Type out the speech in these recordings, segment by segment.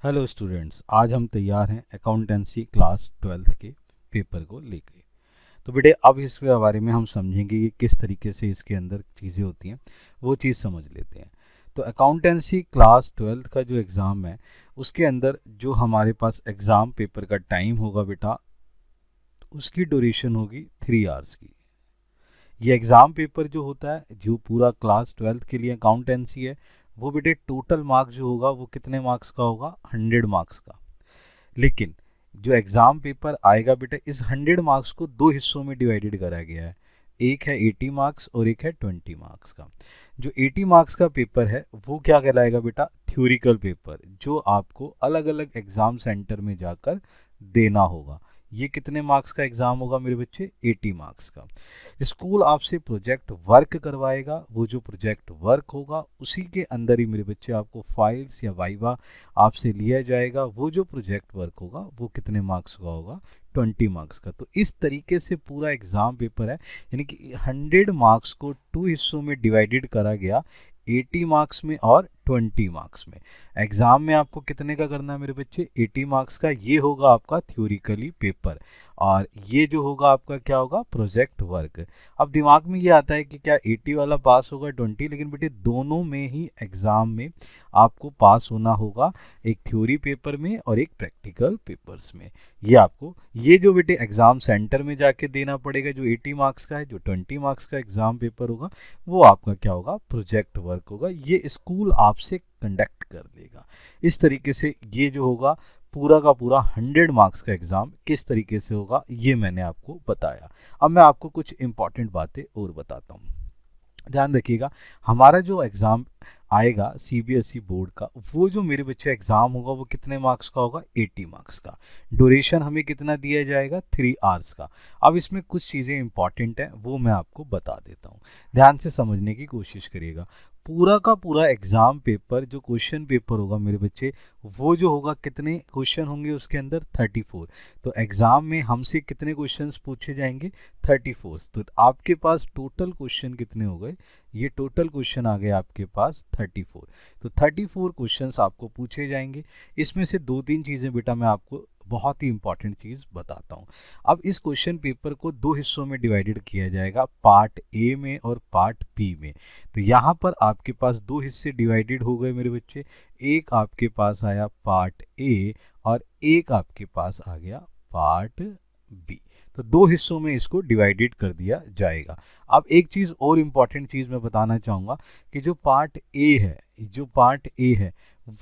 Hello students, आज हम तैयार हैं अकाउंटेंसी क्लास 12th के पेपर को लेके। तो बेटे अब इसके बारे में हम समझेंगे कि किस तरीके से इसके अंदर चीज़ें होती हैं, वो चीज़ समझ लेते हैं। तो अकाउंटेंसी क्लास 12th का जो एग्ज़ाम है उसके अंदर जो हमारे पास एग्ज़ाम पेपर का टाइम होगा बेटा, उसकी ड्यूरेशन होगी 3 आवर्स की। ये एग्ज़ाम पेपर जो होता है, जो पूरा क्लास 12th के लिए अकाउंटेंसी है, वो बेटे टोटल मार्क्स जो होगा वो कितने मार्क्स का होगा, 100 मार्क्स का। लेकिन जो एग्ज़ाम पेपर आएगा बेटा, इस 100 मार्क्स को दो हिस्सों में डिवाइडेड करा गया है। एक है 80 मार्क्स और एक है 20 मार्क्स का। जो 80 मार्क्स का पेपर है वो क्या कहलाएगा बेटा, थ्योरिकल पेपर, जो आपको अलग अलग एग्ज़ाम सेंटर में जाकर देना होगा। ये कितने मार्क्स का एग्ज़ाम होगा मेरे बच्चे, 80 मार्क्स का। स्कूल आपसे प्रोजेक्ट वर्क करवाएगा, वो जो प्रोजेक्ट वर्क होगा उसी के अंदर ही मेरे बच्चे आपको फाइल्स या वाइवा आपसे लिया जाएगा। वो जो प्रोजेक्ट वर्क होगा वो कितने मार्क्स का होगा, 20 मार्क्स का। तो इस तरीके से पूरा एग्ज़ाम पेपर है, यानी कि 100 मार्क्स को 2 हिस्सों में डिवाइडेड करा गया, 80 मार्क्स में और 20 मार्क्स में। एग्ज़ाम में आपको कितने का करना है मेरे बच्चे, 80 मार्क्स का। ये होगा आपका थ्योरिकली पेपर, और ये जो होगा आपका क्या होगा, प्रोजेक्ट वर्क। अब दिमाग में ये आता है कि क्या 80 वाला पास होगा 20, लेकिन बेटे दोनों में ही एग्ज़ाम में आपको पास होना होगा, एक थ्योरी पेपर में और एक प्रैक्टिकल पेपर्स में। ये आपको, ये जो बेटे एग्ज़ाम सेंटर में जाके देना पड़ेगा जो 80 मार्क्स का है, जो 20 मार्क्स का एग्ज़ाम पेपर होगा वो आपका क्या होगा, प्रोजेक्ट वर्क होगा। ये स्कूल आपसे कंडक्ट कर देगा। इस तरीके से ये जो होगा पूरा का पूरा 100 मार्क्स का एग्ज़ाम किस तरीके से होगा ये मैंने आपको बताया। अब मैं आपको कुछ इंपॉर्टेंट बातें और बताता हूँ, ध्यान रखिएगा। हमारा जो एग्ज़ाम आएगा सीबीएसई बोर्ड का, वो जो मेरे बच्चे एग्ज़ाम होगा वो कितने मार्क्स का होगा, 80 मार्क्स का। ड्यूरेशन हमें कितना दिया जाएगा, 3 आवर्स का। अब इसमें कुछ चीज़ें इंपॉर्टेंट हैं, वो मैं आपको बता देता हूँ, ध्यान से समझने की कोशिश करिएगा। पूरा का पूरा एग्ज़ाम पेपर जो क्वेश्चन पेपर होगा मेरे बच्चे, वो जो होगा कितने क्वेश्चन होंगे उसके अंदर, 34। तो एग्ज़ाम में हमसे कितने क्वेश्चंस पूछे जाएंगे, 34। तो आपके पास टोटल क्वेश्चन कितने हो गए, ये टोटल क्वेश्चन आ गए आपके पास 34। तो 34 क्वेश्चंस आपको पूछे जाएंगे। इसमें से दो तीन चीज़ें बेटा मैं आपको बहुत ही इंपॉर्टेंट चीज़ बताता हूँ। अब इस क्वेश्चन पेपर को दो हिस्सों में डिवाइडेड किया जाएगा, पार्ट ए में और पार्ट बी में। तो यहाँ पर आपके पास दो हिस्से डिवाइडेड हो गए मेरे बच्चे। एक आपके पास आया पार्ट ए और एक आपके पास आ गया पार्ट बी। तो दो हिस्सों में इसको डिवाइडेड कर दिया जाएगा। अब एक चीज़ और इम्पॉर्टेंट चीज़ मैं बताना चाहूँगा कि जो पार्ट ए है, जो पार्ट ए है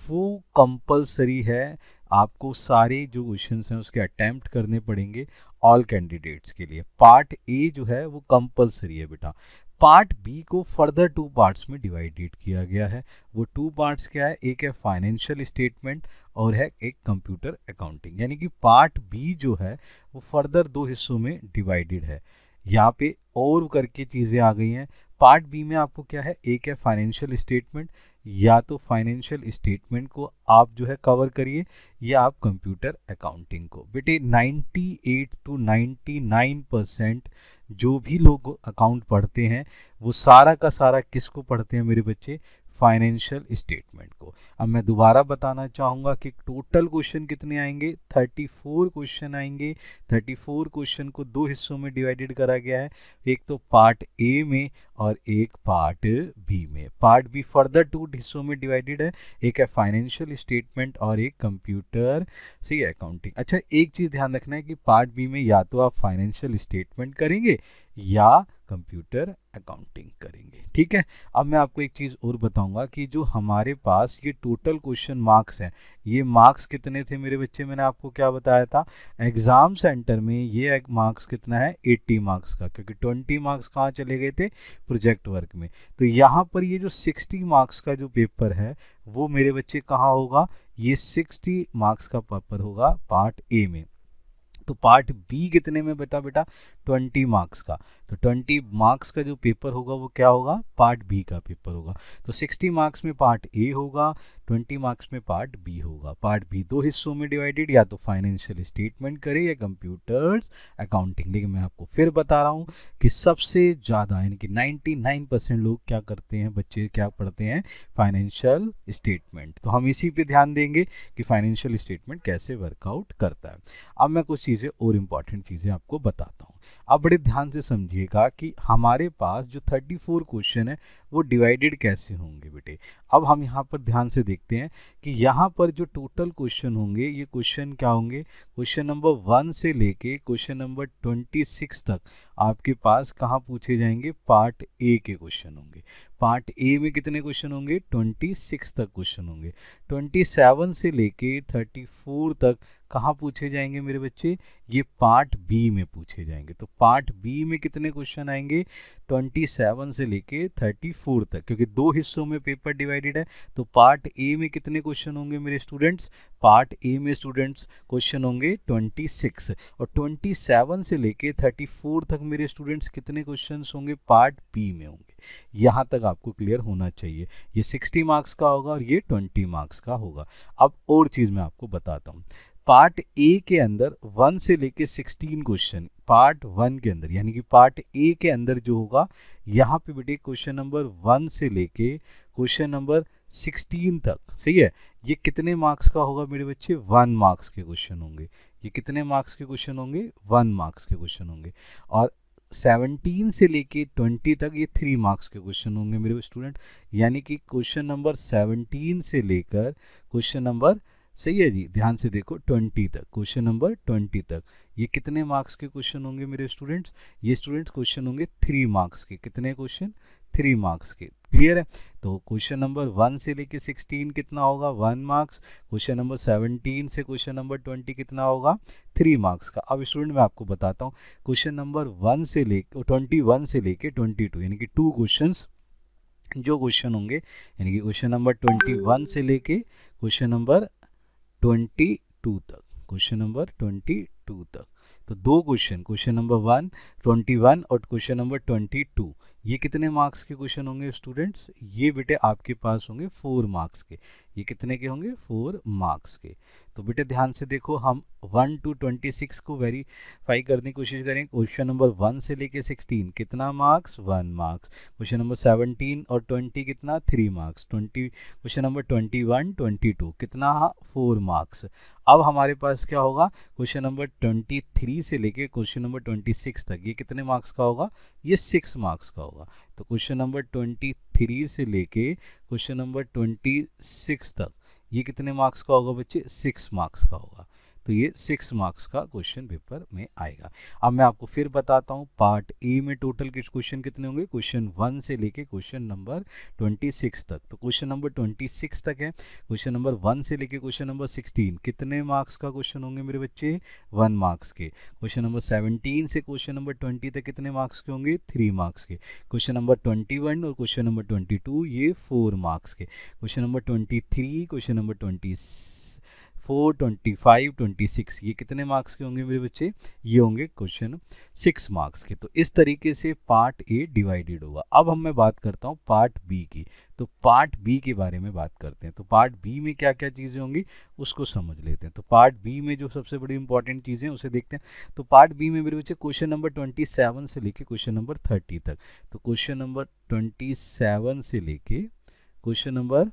वो कंपलसरी है। आपको सारे जो क्वेश्चंस हैं उसके अटेम्प्ट करने पड़ेंगे ऑल कैंडिडेट्स के लिए। पार्ट ए जो है वो कंपलसरी है बेटा। पार्ट बी को फर्दर 2 पार्ट्स में डिवाइडेड किया गया है। वो 2 पार्ट्स क्या है, एक है फाइनेंशियल स्टेटमेंट और है एक कंप्यूटर अकाउंटिंग। यानी कि पार्ट बी जो है वो फर्दर दो हिस्सों में डिवाइडेड है। यहाँ पे और करके चीज़ें आ गई हैं। पार्ट बी में आपको क्या है, एक है फाइनेंशियल स्टेटमेंट, या तो फाइनेंशियल स्टेटमेंट को आप जो है कवर करिए, या आप कंप्यूटर अकाउंटिंग को। बेटे 98 to 99% जो भी लोग अकाउंट पढ़ते हैं वो सारा का सारा किसको पढ़ते हैं मेरे बच्चे, फाइनेंशियल स्टेटमेंट को। अब मैं दोबारा बताना चाहूँगा कि टोटल क्वेश्चन कितने आएंगे, 34 क्वेश्चन आएंगे। 34 क्वेश्चन को दो हिस्सों में डिवाइडेड करा गया है, एक तो पार्ट ए में और एक पार्ट बी में। पार्ट बी फर्दर 2 हिस्सों में डिवाइडेड है, एक है फाइनेंशियल स्टेटमेंट और एक कंप्यूटर से अकाउंटिंग। अच्छा, एक चीज़ ध्यान रखना है कि पार्ट बी में या तो आप फाइनेंशियल स्टेटमेंट करेंगे या कंप्यूटर अकाउंटिंग करेंगे, ठीक है। अब मैं आपको एक चीज़ और बताऊंगा कि जो हमारे पास ये टोटल क्वेश्चन मार्क्स हैं, ये मार्क्स कितने थे मेरे बच्चे, मैंने आपको क्या बताया था, एग्ज़ाम सेंटर में ये मार्क्स कितना है, 80 मार्क्स का, क्योंकि 20 मार्क्स कहाँ चले गए थे, प्रोजेक्ट वर्क में। तो यहाँ पर ये जो 60 मार्क्स का जो पेपर है वो मेरे बच्चे कहाँ होगा, ये 60 मार्क्स का पेपर होगा पार्ट ए में। तो पार्ट बी कितने में बेटा, 20 मार्क्स का। तो 20 मार्क्स का जो पेपर होगा वो क्या होगा, पार्ट बी का पेपर होगा। तो 60 मार्क्स में पार्ट ए होगा, 20 मार्क्स में पार्ट बी होगा। पार्ट बी दो हिस्सों में डिवाइडेड, या तो फाइनेंशियल स्टेटमेंट करे या कंप्यूटर्स अकाउंटिंग। लेकिन मैं आपको फिर बता रहा हूँ कि सबसे ज़्यादा यानी कि 99% लोग क्या करते हैं, बच्चे क्या पढ़ते हैं, फाइनेंशियल स्टेटमेंट। तो हम इसी पे ध्यान देंगे कि फाइनेंशियल स्टेटमेंट कैसे वर्कआउट करता है। अब मैं कुछ चीज़ें और इम्पॉर्टेंट चीज़ें आपको बताता हूँ। अब बड़े ध्यान से समझिएगा कि हमारे पास जो 34 क्वेश्चन है वो डिवाइडेड कैसे होंगे बेटे। अब हम यहाँ पर ध्यान से देखते हैं कि यहाँ पर जो टोटल क्वेश्चन होंगे, ये क्वेश्चन क्या होंगे, क्वेश्चन नंबर 1 से लेके क्वेश्चन नंबर 26 तक आपके पास कहाँ पूछे जाएंगे, पार्ट ए के क्वेश्चन होंगे। पार्ट ए में कितने क्वेश्चन होंगे, 26 तक क्वेश्चन होंगे। 27 से लेके 34 तक कहाँ पूछे जाएंगे मेरे बच्चे, ये पार्ट बी में पूछे जाएंगे। तो पार्ट बी में कितने क्वेश्चन आएंगे, 27 से लेके 34 तक, क्योंकि दो हिस्सों में पेपर डिवाइडेड है। तो पार्ट ए में कितने क्वेश्चन होंगे मेरे स्टूडेंट्स, पार्ट ए में स्टूडेंट्स क्वेश्चन होंगे 26, और 27 से लेके 34 तक मेरे स्टूडेंट्स कितने क्वेश्चन होंगे, पार्ट बी में होंगे। यहाँ तक आपको क्लियर होना चाहिए। ये 60 मार्क्स का होगा और ये 20 मार्क्स का होगा। अब और चीज़ मैं आपको बताता हूँ। पार्ट ए के अंदर 1 से लेके 16 क्वेश्चन पार्ट 1 के अंदर, यानी कि पार्ट ए के अंदर जो होगा, यहाँ पे बेटे क्वेश्चन नंबर 1 से लेके क्वेश्चन नंबर 16 तक, सही है, ये कितने मार्क्स का होगा मेरे बच्चे, 1 मार्क्स के क्वेश्चन होंगे। ये कितने मार्क्स के क्वेश्चन होंगे, 1 मार्क्स के क्वेश्चन होंगे। और 17 से लेके 20 तक ये 3 मार्क्स के क्वेश्चन होंगे मेरे स्टूडेंट। यानी कि क्वेश्चन नंबर 17 से लेकर क्वेश्चन नंबर, सही है जी, ध्यान से देखो, 20 तक, क्वेश्चन नंबर 20 तक ये कितने मार्क्स के क्वेश्चन होंगे मेरे स्टूडेंट्स, ये स्टूडेंट्स क्वेश्चन होंगे 3 मार्क्स के। कितने क्वेश्चन, 3 मार्क्स के। क्लियर है। तो क्वेश्चन नंबर 1 से लेके 16 कितना होगा, 1 मार्क्स। क्वेश्चन नंबर 17 से क्वेश्चन नंबर 20 कितना होगा, 3 मार्क्स का। अब स्टूडेंट मैं आपको बताता हूँ, क्वेश्चन नंबर 1 से लेके 21 से लेके 22 यानी कि 2 क्वेश्चंस जो क्वेश्चन होंगे, यानी कि क्वेश्चन नंबर 21 से लेके क्वेश्चन नंबर 22 तक, क्वेश्चन नंबर 22 तक। तो दो क्वेश्चन, क्वेश्चन नंबर 1 21 और क्वेश्चन नंबर 22, ये कितने मार्क्स के क्वेश्चन होंगे स्टूडेंट्स, ये बेटे आपके पास होंगे 4 मार्क्स के। ये कितने के होंगे, 4 मार्क्स के। तो बेटे ध्यान से देखो, हम 1 to 26 को वेरीफाई करने की कोशिश करें। क्वेश्चन नंबर 1 से लेके 16 कितना मार्क्स, 1 मार्क्स। क्वेश्चन नंबर 17 और 20 कितना, 3 मार्क्स। क्वेश्चन नंबर 21 22 कितना, 4 मार्क्स। अब हमारे पास क्या होगा, क्वेश्चन नंबर 23 से लेके क्वेश्चन नंबर 26 तक, ये कितने मार्क्स का होगा, ये 6 मार्क्स का होगा। तो क्वेश्चन नंबर 23 से लेके क्वेश्चन नंबर 26 तक ये कितने मार्क्स का होगा बच्चे, 6 मार्क्स का होगा। तो ये 6 मार्क्स का क्वेश्चन पेपर में आएगा। अब मैं आपको फिर बताता हूँ, पार्ट ए में टोटल क्वेश्चन कितने होंगे, क्वेश्चन 1 से लेके क्वेश्चन नंबर 26 तक। तो क्वेश्चन नंबर 26 तक है। क्वेश्चन नंबर 1 से लेके क्वेश्चन नंबर 16 कितने मार्क्स का क्वेश्चन होंगे मेरे बच्चे, 1 मार्क्स के। क्वेश्चन नंबर 17 से क्वेश्चन नंबर 20 तक कितने मार्क्स के होंगे, 3 मार्क्स के। क्वेश्चन नंबर 21 और क्वेश्चन नंबर 22 ये 4 मार्क्स के। क्वेश्चन नंबर 23, क्वेश्चन नंबर 24, 25, 26 ये कितने मार्क्स के होंगे मेरे बच्चे, ये होंगे क्वेश्चन 6 मार्क्स के। तो इस तरीके से पार्ट ए डिवाइडेड होगा। अब मैं बात करता हूँ पार्ट बी की। तो पार्ट बी के बारे में बात करते हैं। तो पार्ट बी में क्या क्या चीज़ें होंगी उसको समझ लेते हैं। तो पार्ट बी में जो सबसे बड़ी इंपॉर्टेंट चीज़ें उसे देखते हैं। तो पार्ट बी में मेरे बच्चे क्वेश्चन नंबर 27 से लेके क्वेश्चन नंबर 30 तक। तो क्वेश्चन नंबर 27 से लेके क्वेश्चन नंबर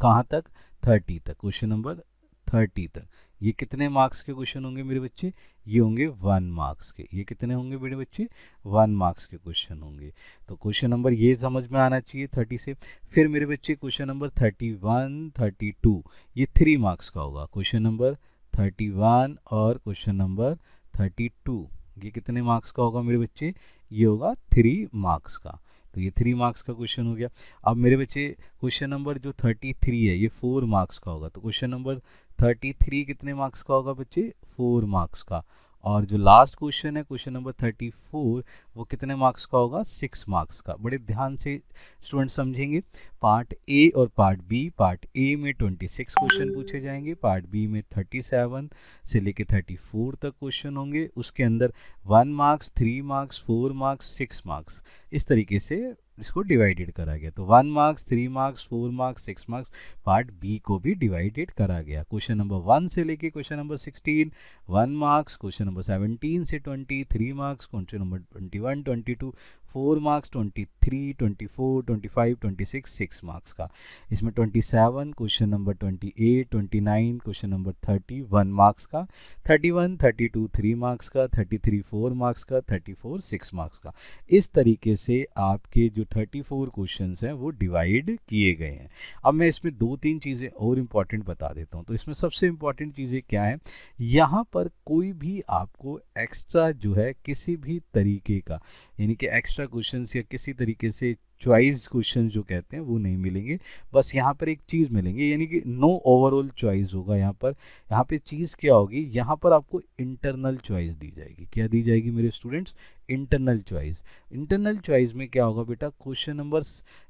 कहाँ तक, 30 तक। क्वेश्चन नंबर 30 तक ये कितने मार्क्स के क्वेश्चन होंगे मेरे बच्चे, ये होंगे 1 मार्क्स के। ये कितने होंगे मेरे बच्चे, 1 मार्क्स के क्वेश्चन होंगे। तो क्वेश्चन नंबर ये समझ में आना चाहिए 30 से। फिर मेरे बच्चे क्वेश्चन नंबर 31, 32 ये 3 मार्क्स का होगा। क्वेश्चन नंबर 31 और क्वेश्चन नंबर 32 ये कितने मार्क्स का होगा मेरे बच्चे, ये होगा 3 मार्क्स का। तो ये 3 मार्क्स का क्वेश्चन हो गया। अब मेरे बच्चे क्वेश्चन नंबर जो 33 है ये 4 मार्क्स का होगा। तो क्वेश्चन नंबर 33 कितने मार्क्स का होगा बच्चे, 4 मार्क्स का। और जो लास्ट क्वेश्चन है क्वेश्चन नंबर 34, वो कितने मार्क्स का होगा? 6 मार्क्स का। बड़े ध्यान से स्टूडेंट समझेंगे। पार्ट ए और पार्ट बी, पार्ट ए में 26 क्वेश्चन पूछे जाएंगे, पार्ट बी में 37 से लेके 34 तक क्वेश्चन होंगे। उसके अंदर 1 मार्क्स, 3 मार्क्स, 4 मार्क्स, 6 मार्क्स, इस तरीके से इसको डिवाइडेड करा गया। तो 1 marks, 3 marks, 4 marks, 6 marks, part B को भी डिवाइडेड करा गया। क्वेश्चन नंबर 1 से लेके question number 16 1 marks, question number 17 से 20 3 marks, question number 21 22 4 marks, 23 24 25 26 6 marks का। इसमें 27 question number 28 29 question number 30 1 marks का, 31 32 3 मार्क्स का, 33 4 मार्क्स का, 34 6 मार्क्स का। इस तरीके से आपके जो 34 क्वेश्चंस हैं वो डिवाइड किए गए हैं। अब मैं इसमें 2-3 चीज़ें और इम्पॉर्टेंट बता देता हूँ। तो इसमें सबसे इम्पॉर्टेंट चीज़ें क्या है, यहाँ पर कोई भी आपको एक्स्ट्रा जो है किसी भी तरीके का, यानी कि एक्स्ट्रा क्वेश्चंस या किसी तरीके से चॉइस क्वेश्चन जो कहते हैं वो नहीं मिलेंगे। बस यहाँ पर एक चीज़ मिलेंगे, यानी कि नो ओवरऑल चॉइस होगा। यहाँ पे चीज़ क्या होगी, यहाँ पर आपको इंटरनल चॉइस दी जाएगी। क्या दी जाएगी मेरे students? Internal choice. Internal choice में क्या होगा बेटा, क्वेश्चन नंबर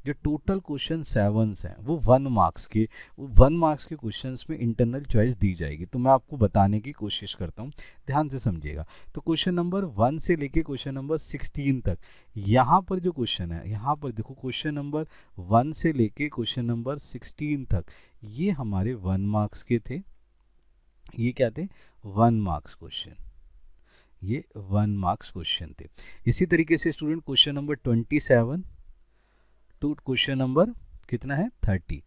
जो टोटल क्वेश्चन 7 हैं वो 1 मार्क्स के, 1 मार्क्स के क्वेश्चंस में इंटरनल चॉइस दी जाएगी। तो मैं आपको बताने की कोशिश करता हूँ, ध्यान से समझिएगा। तो क्वेश्चन नंबर 1 से लेके क्वेश्चन नंबर 16 तक, यहाँ पर जो क्वेश्चन है, यहाँ पर देखो क्वेश्चन नंबर 1 से लेके क्वेश्चन नंबर 16 तक, ये हमारे 1 मार्क्स के थे। ये क्या थे? 1 मार्क्स क्वेश्चन, ये 1 मार्क्स क्वेश्चन थे। इसी तरीके से student question number 27 to question number कितना है 30,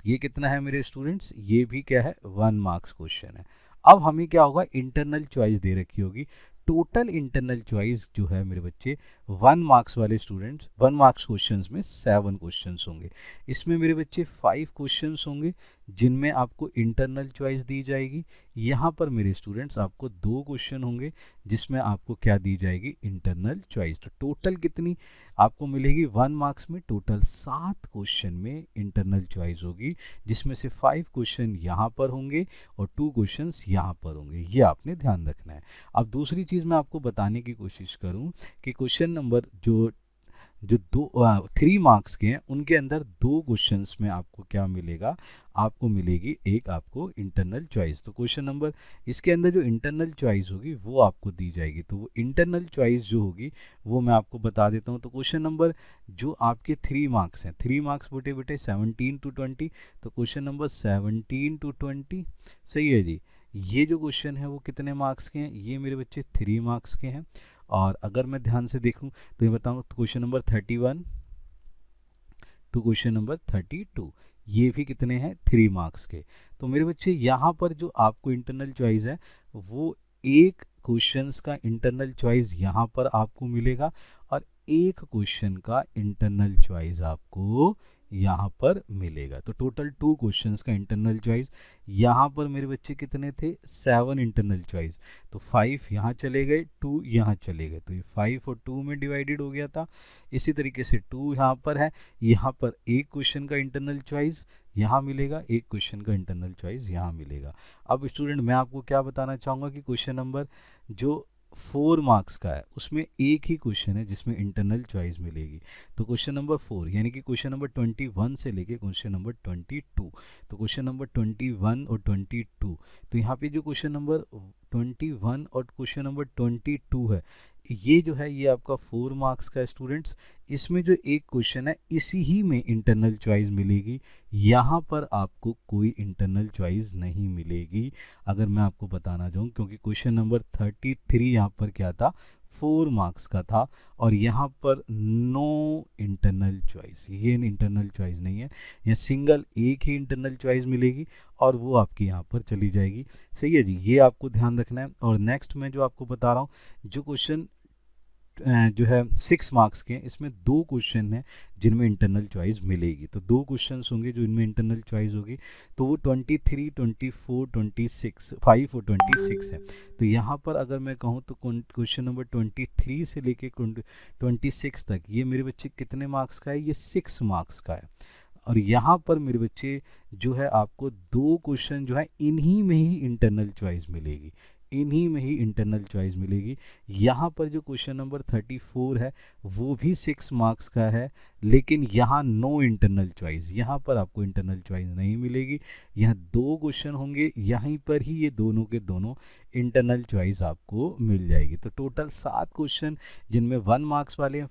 ये कितना है मेरे स्टूडेंट्स? ये भी क्या है? 1 मार्क्स क्वेश्चन है। अब हमें क्या होगा, इंटरनल चॉइस दे रखी होगी। टोटल इंटरनल चॉइस जो है मेरे बच्चे 1 मार्क्स वाले स्टूडेंट्स, 1 मार्क्स क्वेश्चंस में 7 क्वेश्चंस होंगे। इसमें मेरे बच्चे 5 क्वेश्चंस होंगे जिनमें आपको इंटरनल चॉइस दी जाएगी। यहाँ पर मेरे स्टूडेंट्स आपको 2 क्वेश्चन होंगे जिसमें आपको क्या दी जाएगी? Internal choice. तो टोटल कितनी आपको मिलेगी? 1 मार्क्स में टोटल 7 क्वेश्चन में इंटरनल चॉइस होगी, जिसमें से 5 क्वेश्चन यहाँ पर होंगे और 2 क्वेश्चंस यहाँ पर होंगे। ये आपने ध्यान रखना है। अब दूसरी चीज़ मैं आपको बताने की कोशिश करूँ कि क्वेश्चन नंबर जो 3 मार्क्स के हैं उनके अंदर 2 क्वेश्चंस में आपको क्या मिलेगा? आपको मिलेगी एक आपको इंटरनल चॉइस। तो क्वेश्चन नंबर इसके अंदर जो इंटरनल चॉइस होगी वो आपको दी जाएगी। तो वो इंटरनल चॉइस जो होगी वो मैं आपको बता देता हूँ। तो क्वेश्चन नंबर जो आपके 3 मार्क्स हैं, 3 मार्क्स बेटे 17 to 20, तो क्वेश्चन नंबर 17 to 20 सही है जी। ये जो क्वेश्चन है वो कितने मार्क्स के हैं? ये मेरे बच्चे 3 मार्क्स के हैं। और अगर मैं ध्यान से देखूं तो ये बताऊं, question number 31 to question number 32, ये भी कितने हैं? 3 मार्क्स के। तो मेरे बच्चे यहाँ पर जो आपको इंटरनल चॉइस है वो एक क्वेश्चंस का इंटरनल चॉइस यहाँ पर आपको मिलेगा और एक क्वेश्चन का इंटरनल चॉइस आपको यहाँ पर मिलेगा। तो टोटल 2 क्वेश्चंस का इंटरनल चॉइस। यहाँ पर मेरे बच्चे कितने थे? 7 इंटरनल चॉइस। तो 5 यहाँ चले गए, 2 यहाँ चले गए, तो ये 5 और 2 में डिवाइडेड हो गया था। इसी तरीके से 2 यहाँ पर है, यहाँ पर एक क्वेश्चन का इंटरनल चॉइस यहाँ मिलेगा, एक क्वेश्चन का इंटरनल चॉइस यहाँ मिलेगा। अब स्टूडेंट मैं आपको क्या बताना चाहूँगा कि क्वेश्चन नंबर जो 4 मार्क्स का है उसमें एक ही क्वेश्चन है जिसमें इंटरनल चॉइस मिलेगी। तो क्वेश्चन नंबर 4 यानी कि क्वेश्चन नंबर 21 से लेके क्वेश्चन नंबर 22, तो क्वेश्चन नंबर 21 और 22, तो यहाँ पे जो क्वेश्चन नंबर 21 और क्वेश्चन नंबर 22 है, ये जो है ये आपका 4 मार्क्स का है स्टूडेंट्स। इसमें जो एक क्वेश्चन है इसी ही में इंटरनल चॉइस मिलेगी, यहाँ पर आपको कोई इंटरनल चॉइस नहीं मिलेगी, अगर मैं आपको बताना चाहूँ, क्योंकि क्वेश्चन नंबर 33 यहाँ पर क्या था? 4 मार्क्स का था और यहाँ पर नो इंटरनल चॉइस, ये इंटरनल चॉइस नहीं है, यहाँ सिंगल एक ही इंटरनल चॉइस मिलेगी और वो आपकी यहाँ पर चली जाएगी। सही है जी, ये आपको ध्यान रखना है। और नेक्स्ट मैं जो आपको बता रहा हूँ, जो क्वेश्चन जो है 6 मार्क्स के, इसमें 2 क्वेश्चन हैं जिनमें इंटरनल चॉइस मिलेगी। तो 2 क्वेश्चंस होंगे जो इनमें इंटरनल चॉइस होगी, तो वो 23 24 26 5 और 26 है। तो यहाँ पर अगर मैं कहूँ तो क्वेश्चन नंबर 23 से लेके 26 तक ये मेरे बच्चे कितने मार्क्स का है? ये 6 मार्क्स का है। और यहाँ पर मेरे बच्चे जो है आपको 2 क्वेश्चन जो है इन्हीं में ही इंटरनल चॉइस मिलेगी, इन्हीं में ही इंटरनल चॉइस मिलेगी। यहाँ पर जो क्वेश्चन नंबर 34 है वो भी 6 मार्क्स का है, लेकिन यहाँ नो इंटरनल चॉइस, यहाँ पर आपको इंटरनल चॉइस नहीं मिलेगी। यहाँ 2 क्वेश्चन होंगे, यहीं पर ही ये दोनों के दोनों इंटरनल चॉइस आपको मिल जाएगी। तो टोटल 7 क्वेश्चन जिनमें 1 मार्क्स वाले हैं,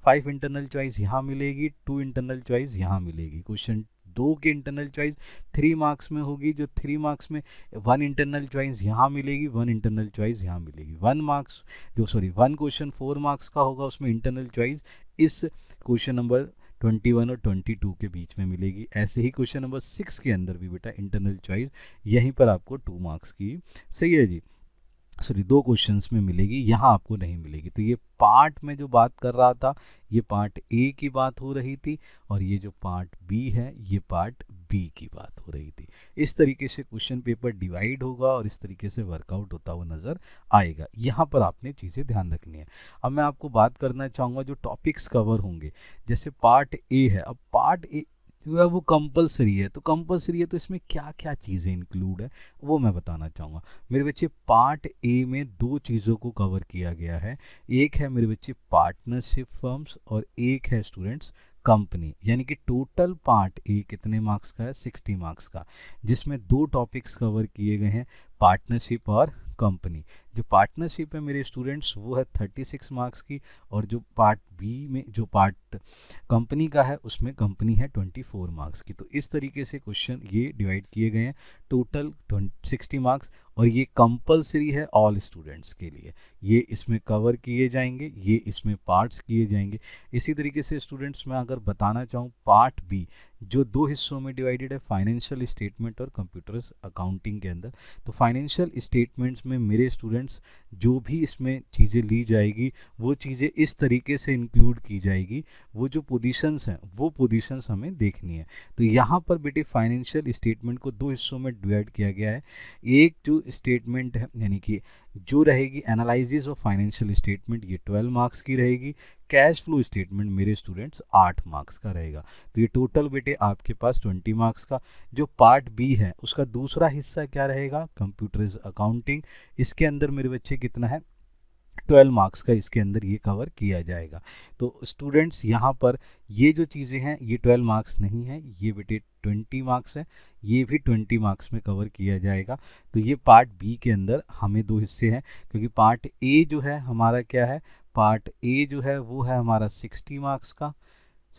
5 इंटरनल चॉइस यहाँ मिलेगी, 2 इंटरनल चॉइस यहाँ मिलेगी। क्वेश्चन 2 के इंटरनल चॉइस 3 मार्क्स में होगी, जो 3 मार्क्स में 1 इंटरनल चॉइस यहाँ मिलेगी, 1 इंटरनल चॉइस यहाँ मिलेगी। 1 क्वेश्चन 4 मार्क्स का होगा, उसमें इंटरनल चॉइस इस क्वेश्चन नंबर 21 और 22 के बीच में मिलेगी। ऐसे ही क्वेश्चन नंबर 6 के अंदर भी बेटा इंटरनल चॉइस यहीं पर आपको 2 मार्क्स की, सही है जी, 2 क्वेश्चंस में मिलेगी, यहाँ आपको नहीं मिलेगी। तो ये पार्ट में जो बात कर रहा था, ये पार्ट ए की बात हो रही थी, और ये जो पार्ट बी है ये पार्ट बी की बात हो रही थी। इस तरीके से क्वेश्चन पेपर डिवाइड होगा और इस तरीके से वर्कआउट होता हुआ नज़र आएगा। यहाँ पर आपने चीज़ें ध्यान रखनी है। अब मैं आपको बात करना चाहूँगा जो टॉपिक्स कवर होंगे, जैसे पार्ट ए है। अब पार्ट ए जो है वो कंपलसरी है, तो कंपलसरी है तो इसमें क्या क्या चीज़ें इंक्लूड है वो मैं बताना चाहूँगा। मेरे बच्चे पार्ट ए में 2 चीज़ों को कवर किया गया है। एक है मेरे बच्चे पार्टनरशिप फर्म्स और एक है स्टूडेंट्स कंपनी। यानी कि टोटल पार्ट ए कितने मार्क्स का है, 60 मार्क्स का, जिसमें 2 टॉपिक्स कवर किए गए हैं, पार्टनरशिप और कंपनी। जो पार्टनरशिप है मेरे स्टूडेंट्स वो है 36 मार्क्स की, और जो पार्ट बी में जो पार्ट कंपनी का है उसमें कंपनी है 24 मार्क्स की। तो इस तरीके से क्वेश्चन ये डिवाइड किए गए हैं, टोटल 60 मार्क्स, और ये कंपलसरी है ऑल स्टूडेंट्स के लिए। ये इसमें कवर किए जाएंगे, ये इसमें पार्ट्स किए जाएंगे। इसी तरीके से स्टूडेंट्स मैं अगर बताना चाहूँ पार्ट बी जो 2 हिस्सों में डिवाइडेड है, फाइनेंशियल स्टेटमेंट और कंप्यूटर्स अकाउंटिंग के अंदर। तो फाइनेंशियल स्टेटमेंट्स में मेरे स्टूडेंट्स जो भी इसमें चीज़ें ली जाएगी वो चीज़ें इस तरीके से इंक्लूड की जाएगी, वो जो पोजीशंस हैं वो पोजीशंस हमें देखनी है। तो यहाँ पर बेटे फाइनेंशियल स्टेटमेंट को 2 हिस्सों में डिवाइड किया गया है। एक जो स्टेटमेंट है यानी कि जो रहेगी एनालिसिस ऑफ फाइनेंशियल स्टेटमेंट, ये 12 मार्क्स की रहेगी। कैश फ्लो स्टेटमेंट मेरे स्टूडेंट्स 8 मार्क्स का रहेगा। तो ये टोटल बेटे आपके पास 20 मार्क्स का। जो पार्ट बी है उसका दूसरा हिस्सा क्या रहेगा, कंप्यूटर्स अकाउंटिंग। इसके अंदर मेरे बच्चे कितना है, 12 मार्क्स का इसके अंदर ये कवर किया जाएगा। तो स्टूडेंट्स यहाँ पर ये जो चीज़ें हैं ये 12 मार्क्स नहीं है, ये बेटे 20 मार्क्स है, ये भी 20 मार्क्स में कवर किया जाएगा। तो ये पार्ट बी के अंदर हमें 2 हिस्से हैं, क्योंकि पार्ट ए जो है हमारा क्या है, पार्ट ए जो है वो है हमारा 60 मार्क्स का,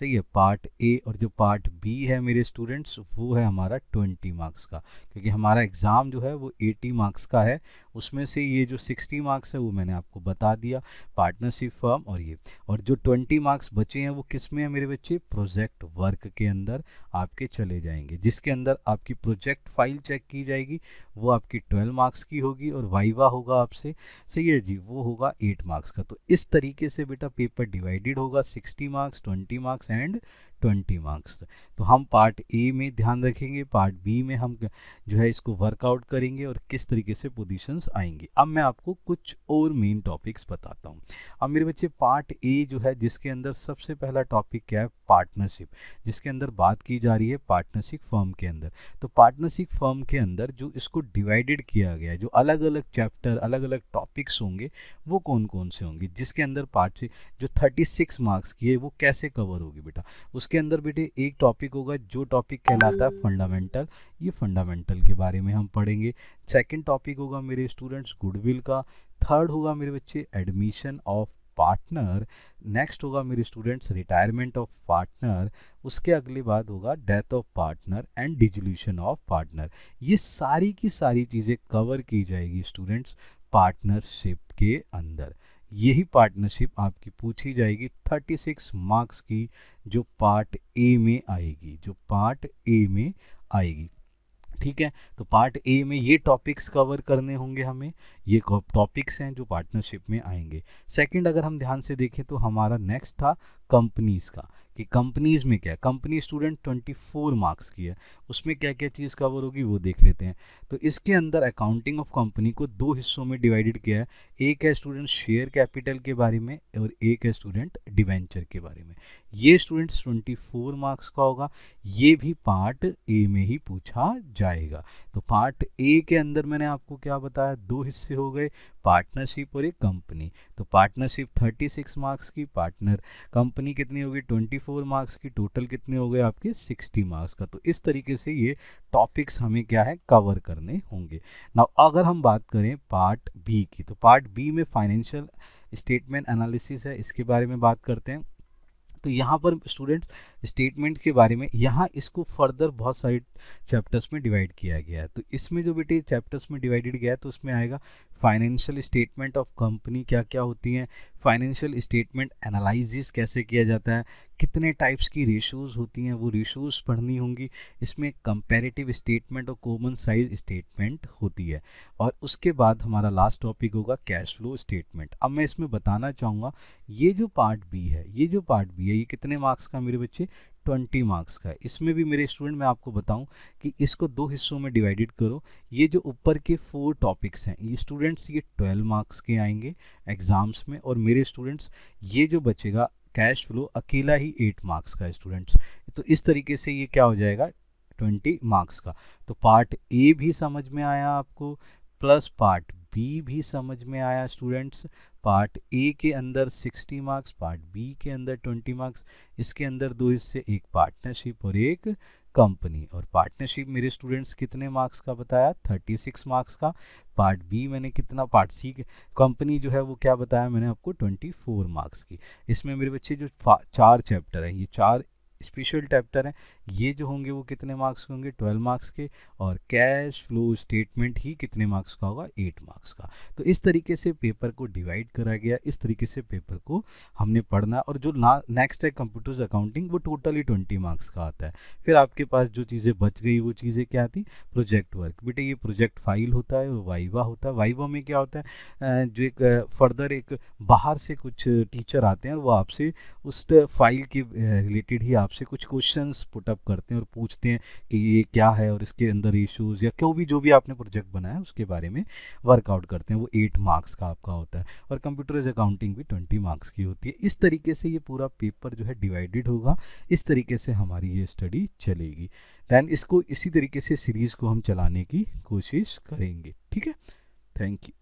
सही है, पार्ट ए। और जो पार्ट बी है मेरे स्टूडेंट्स वो है हमारा 20 मार्क्स का, क्योंकि हमारा एग्ज़ाम जो है वो 80 मार्क्स का है। उसमें से ये जो 60 मार्क्स है वो मैंने आपको बता दिया, पार्टनरशिप फर्म और ये। और जो 20 मार्क्स बचे हैं वो किस में है मेरे बच्चे, प्रोजेक्ट वर्क के अंदर आपके चले जाएंगे, जिसके अंदर आपकी प्रोजेक्ट फाइल चेक की जाएगी, वो आपकी 12 मार्क्स की होगी, और वाइवा होगा आपसे, सही है जी, वो होगा 8 मार्क्स का। तो इस तरीके से बेटा पेपर डिवाइडेड होगा, 60 मार्क्स, 20 मार्क्स एंड 20 मार्क्स। तो हम पार्ट ए में ध्यान रखेंगे, पार्ट बी में हम जो है इसको वर्कआउट करेंगे और किस तरीके से पोजीशंस आएंगी। अब मैं आपको कुछ और मेन टॉपिक्स बताता हूँ। अब मेरे बच्चे पार्ट ए जो है जिसके अंदर सबसे पहला टॉपिक क्या है, पार्टनरशिप, जिसके अंदर बात की जा रही है पार्टनरशिप फर्म के अंदर। तो पार्टनरशिप फर्म के अंदर जो इसको डिवाइडेड किया गया है, जो अलग अलग चैप्टर अलग अलग टॉपिक्स होंगे वो कौन कौन से होंगे, जिसके अंदर पार्ट जो 36 मार्क्स की है वो कैसे कवर होगी बेटा। उसके अंदर बेटे एक टॉपिक होगा जो टॉपिक कहलाता है फंडामेंटल, ये फंडामेंटल के बारे में हम पढ़ेंगे। सेकंड टॉपिक होगा मेरे स्टूडेंट्स गुडविल का। थर्ड होगा मेरे बच्चे एडमिशन ऑफ पार्टनर। नेक्स्ट होगा मेरे स्टूडेंट्स रिटायरमेंट ऑफ पार्टनर। उसके अगले बाद होगा death of partner and dissolution of partner. ये सारी की सारी चीज़ें कवर की जाएगी स्टूडेंट्स पार्टनरशिप के अंदर। यही पार्टनरशिप आपकी पूछी जाएगी 36 मार्क्स की, जो पार्ट ए में आएगी, जो पार्ट ए में आएगी, ठीक है। तो पार्ट ए में ये टॉपिक्स कवर करने होंगे हमें, ये टॉपिक्स हैं जो पार्टनरशिप में आएंगे। सेकंड अगर हम ध्यान से देखें तो हमारा नेक्स्ट था कंपनीज का, कि कंपनीज में क्या है। कंपनी स्टूडेंट 24 मार्क्स की है, उसमें क्या क्या चीज़ कवर होगी वो देख लेते हैं। तो इसके अंदर अकाउंटिंग ऑफ कंपनी को दो हिस्सों में डिवाइडेड किया है। एक है स्टूडेंट शेयर कैपिटल के बारे में और एक है स्टूडेंट डिवेंचर के बारे में। ये स्टूडेंट्स 24 मार्क्स का होगा। ये भी पार्ट ए में ही पूछा जाएगा। तो पार्ट ए के अंदर मैंने आपको क्या बताया, दो हिस्से हो गए, पार्टनरशिप और एक कंपनी। तो पार्टनरशिप 36 मार्क्स की, पार्टनर कंपनी कितनी होगी 24 मार्क्स की, टोटल कितने हो गए आपके 60 मार्क्स का। तो इस तरीके से ये टॉपिक्स हमें क्या है कवर करने होंगे। नाउ अगर हम बात करें पार्ट बी की, तो पार्ट बी में फाइनेंशियल स्टेटमेंट एनालिसिस है, इसके बारे में बात करते हैं। तो यहाँ पर स्टूडेंट्स स्टेटमेंट के बारे में, यहाँ इसको फर्दर बहुत सारे चैप्टर्स में डिवाइड किया गया है। तो इसमें जो बेटे चैप्टर्स में डिवाइडेड गया है, तो उसमें आएगा फाइनेंशियल स्टेटमेंट ऑफ कंपनी क्या क्या होती हैं, फाइनेंशियल स्टेटमेंट एनालिसिस कैसे किया जाता है, कितने टाइप्स की रेशोज़ होती हैं वो रेशोज़ पढ़नी होंगी। इसमें कंपैरेटिव स्टेटमेंट और कॉमन साइज स्टेटमेंट होती है। और उसके बाद हमारा लास्ट टॉपिक होगा कैश फ्लो स्टेटमेंट। अब मैं इसमें बताना चाहूँगा, ये जो पार्ट बी है, ये कितने मार्क्स का मेरे बच्चे 20 मार्क्स का है। इसमें भी मेरे स्टूडेंट मैं आपको बताऊं कि इसको दो हिस्सों में डिवाइडेड करो। ये जो ऊपर के 4 टॉपिक्स हैं ये स्टूडेंट्स ये 12 मार्क्स के आएंगे एग्जाम्स में, और मेरे स्टूडेंट्स ये जो बचेगा कैश फ्लो अकेला ही 8 मार्क्स का है स्टूडेंट्स। तो इस तरीके से ये क्या हो जाएगा 20 मार्क्स का। तो पार्ट ए भी समझ में आया आपको, प्लस पार्ट बी भी समझ में आया स्टूडेंट्स। पार्ट ए के अंदर 60 मार्क्स, पार्ट बी के अंदर 20 मार्क्स। इसके अंदर दो हिस्से, एक पार्टनरशिप और एक कंपनी। और पार्टनरशिप मेरे स्टूडेंट्स कितने मार्क्स का बताया 36 मार्क्स का। पार्ट बी मैंने कितना, पार्ट सी कंपनी जो है वो क्या बताया मैंने आपको 24 मार्क्स की। इसमें मेरे बच्चे जो 4 चैप्टर है, ये 4 स्पेशल चैप्टर हैं, ये जो होंगे वो कितने मार्क्स के होंगे 12 मार्क्स के। और कैश फ्लो स्टेटमेंट ही कितने मार्क्स का होगा 8 मार्क्स का। तो इस तरीके से पेपर को डिवाइड करा गया, इस तरीके से पेपर को हमने पढ़ना। और जो नेक्स्ट है कंप्यूटर्स अकाउंटिंग, वो टोटली 20 मार्क्स का आता है। फिर आपके पास जो चीज़ें बच गई वो चीज़ें क्या आती, प्रोजेक्ट वर्क। बेटे ये प्रोजेक्ट फाइल होता है और वाइवा होता है। वाइवा में क्या होता है, जो एक फर्दर एक बाहर से कुछ टीचर आते हैं और वो आपसे उस फाइल के रिलेटेड ही आपसे कुछ क्वेश्चंस पुटअप करते हैं और पूछते हैं कि ये क्या है और इसके अंदर इश्यूज या क्यों भी जो भी आपने प्रोजेक्ट बनाया उसके बारे में वर्कआउट करते हैं। वो 8 मार्क्स का आपका होता है। और कंप्यूटर अकाउंटिंग भी 20 मार्क्स की होती है। इस तरीके से ये पूरा पेपर जो है डिवाइडेड होगा। इस तरीके से हमारी ये स्टडी चलेगी। दैन इसको इसी तरीके से सीरीज़ को हम चलाने की कोशिश करेंगे। ठीक है, थैंक यू।